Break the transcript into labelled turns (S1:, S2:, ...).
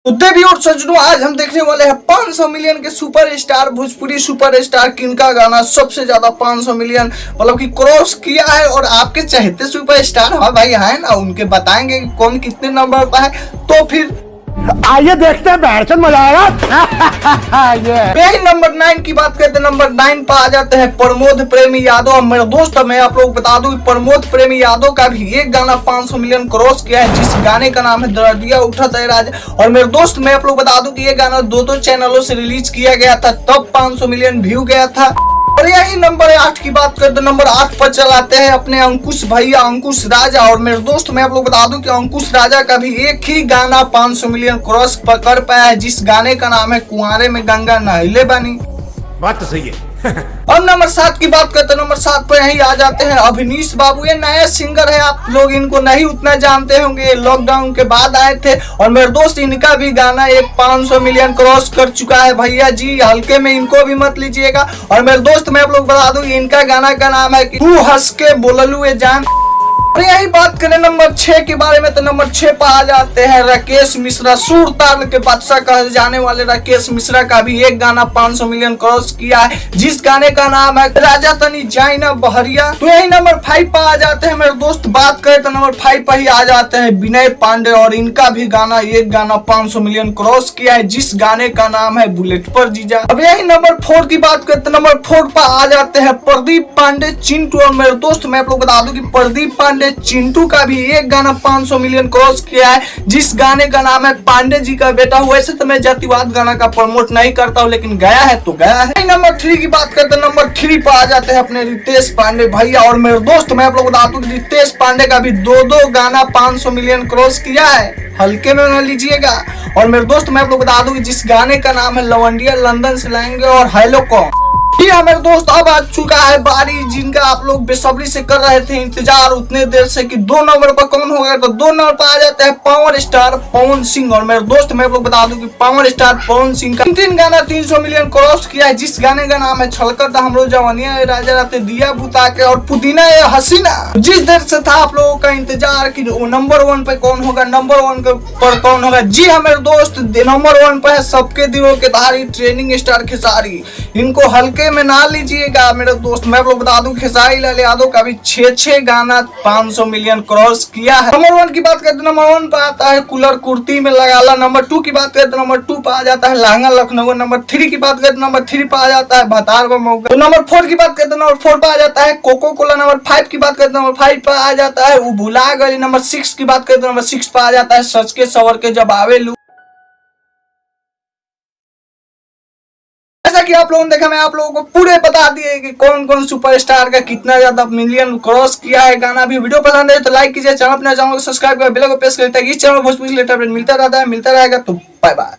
S1: तो देवी और सज्जनों, आज हम देखने वाले हैं 500 मिलियन के सुपरस्टार, भोजपुरी सुपरस्टार किनका गाना सबसे ज्यादा 500 मिलियन मतलब कि क्रॉस किया है। और आपके चहेते सुपरस्टार हाँ भाई है ना, उनके बताएंगे कि कौन कितने नंबर पर है। तो फिर
S2: आइए देखते हैं, बैठकर मजा आएगा।
S1: यही नंबर 9 की बात करते हैं। नंबर 9 पर आ जाते हैं प्रमोद प्रेमी यादव। मेरे दोस्त, मैं आप लोग बता दूं प्रमोद प्रेमी यादव का भी एक गाना 500 मिलियन क्रॉस किया है, जिस गाने का नाम है दर्दिया उठा तैराज। और मेरे दोस्त, मैं आप लोग बता दूं कि ये गाना दो चैनलों से रिलीज किया गया था, तब 500 मिलियन व्यू गया था। और यही नंबर 8 की बात करते हैं। नंबर 8 पर चलाते हैं अपने अंकुश भैया, अंकुश राजा। और मेरे दोस्त, मैं आप लोग बता दूं कि अंकुश राजा का भी एक ही गाना 500 मिलियन क्रॉस कर पाया है, जिस गाने का नाम है कुंवारे में गंगा नहले बानी।
S2: बात तो सही है।
S1: और नंबर 7 की बात करते हैं। नंबर 7 पर यही आ जाते हैं अभिनीश बाबू। ये नया सिंगर है, आप लोग इनको नहीं उतना जानते होंगे, ये लॉकडाउन के बाद आए थे। और मेरे दोस्त, इनका भी गाना एक 500 मिलियन क्रॉस कर चुका है भैया जी, हल्के में इनको भी मत लीजिएगा। और मेरे दोस्त, मैं आप लोग बता दूं इनका गाना का नाम है कि तू हंस के बोललू ए जान। और यही बात करें नंबर 6 के बारे में, तो नंबर 6 पर आ जाते हैं राकेश मिश्रा। सुर ताल के बादशाह कहे जाने वाले राकेश मिश्रा का भी एक गाना 500 मिलियन क्रॉस किया है, जिस गाने का नाम है राजा तनी जाइना बहरिया। तो यही नंबर 5 पर आ जाते हैं मेरे दोस्त। बात करें तो नंबर 5 पर ही आ जाते हैं विनय पांडे, और इनका भी गाना एक गाना 500 मिलियन क्रॉस किया है, जिस गाने का नाम है बुलेट पर जीजा। अब यही नंबर 4 की बात करते हैं। नंबर 4 पर आ जाते हैं प्रदीप पांडे चिंटू। और मेरे दोस्त, मैं आप लोग बता दूं कि प्रदीप पांडे चिंटू का भी एक गाना 500 मिलियन क्रॉस किया है, जिस गाने का नाम है पांडे जी का बेटा। वैसे तो मैं जातिवाद गाना का प्रमोट नहीं करता हूँ, लेकिन गया है तो गया है। नंबर 3 की बात करते हैं। नंबर 3 पर आ जाते हैं अपने रितेश पांडे भैया। और मेरे दोस्त, मैं आप लोग बता दूं कि रितेश पांडे का भी दो गाना 500 मिलियन क्रॉस किया है, हल्के में न लीजिएगा। और मेरे दोस्त, मैं आप लोग बता दूं कि जिस गाने का नाम है लवंडिया लंदन से लाएंगे और हेलो कॉम। मेरे दोस्त, अब आ चुका है बारी जिनका आप लोग बेसब्री से कर रहे थे इंतजार उतने देर से कि 2 नंबर पर कौन होगा। तो 2 नंबर पर आ जाता है पावर स्टार पवन सिंह। और मेरे दोस्त, मैं आप लोग बता दूं कि पावर स्टार पवन सिंह का 3 गाना 300 मिलियन क्रॉस किया है, जिस गाने का नाम है छलकर था हमरो जवानिया राजा राते दिया बुता के और पुदीना ये हसीना। जिस देर से था आप लोगों का इंतजार कि नंबर 1 पे कौन होगा, नंबर 1 पर कौन होगा। जी हाँ मेरे दोस्त, नंबर 1 पर है सबके दिलों के धारी ट्रेनिंग स्टार खेसारी। इनको हल्के में ना लीजिएगा मेरे दोस्त। मैं आप लोग बता दूं खेसारी लाल यादव का भी 6 गाना 500 मिलियन क्रॉस किया है। नंबर 1 की बात करते हैं। नंबर 1 पर आता है कूलर कुर्ती में लगाला। नंबर 2 की बात करते हैं। नंबर 2 पर आ जाता है लहंगा लखनऊ। नंबर 3 की बात करते हैं। नंबर 3 पर आ जाता है भतार मौका। तो नंबर 4 की बात करते हैं। नंबर 4 पर आ जाता है कोको कोला। नंबर 5 की बात करते हैं। नंबर 5 पर आ जाता है वो भुला गई। नंबर 6 की बात करते हैं। नंबर 6 पर आ जाता है सच के सवर के जब आवे लू। जैसा कि आप लोगों ने देखा, मैं आप लोगों को पूरे बता दिए कि कौन कौन सुपरस्टार का कितना ज्यादा मिलियन क्रॉस किया है गाना। भी वीडियो पसंद है तो लाइक कीजिए, चैनल अपना चैनल को सब्सक्राइब कर बेल को प्रेस करें ताकि इस चैनल में भोजपुरी लेटर मिलता रहता है मिलता रहेगा। तो बाय बाय।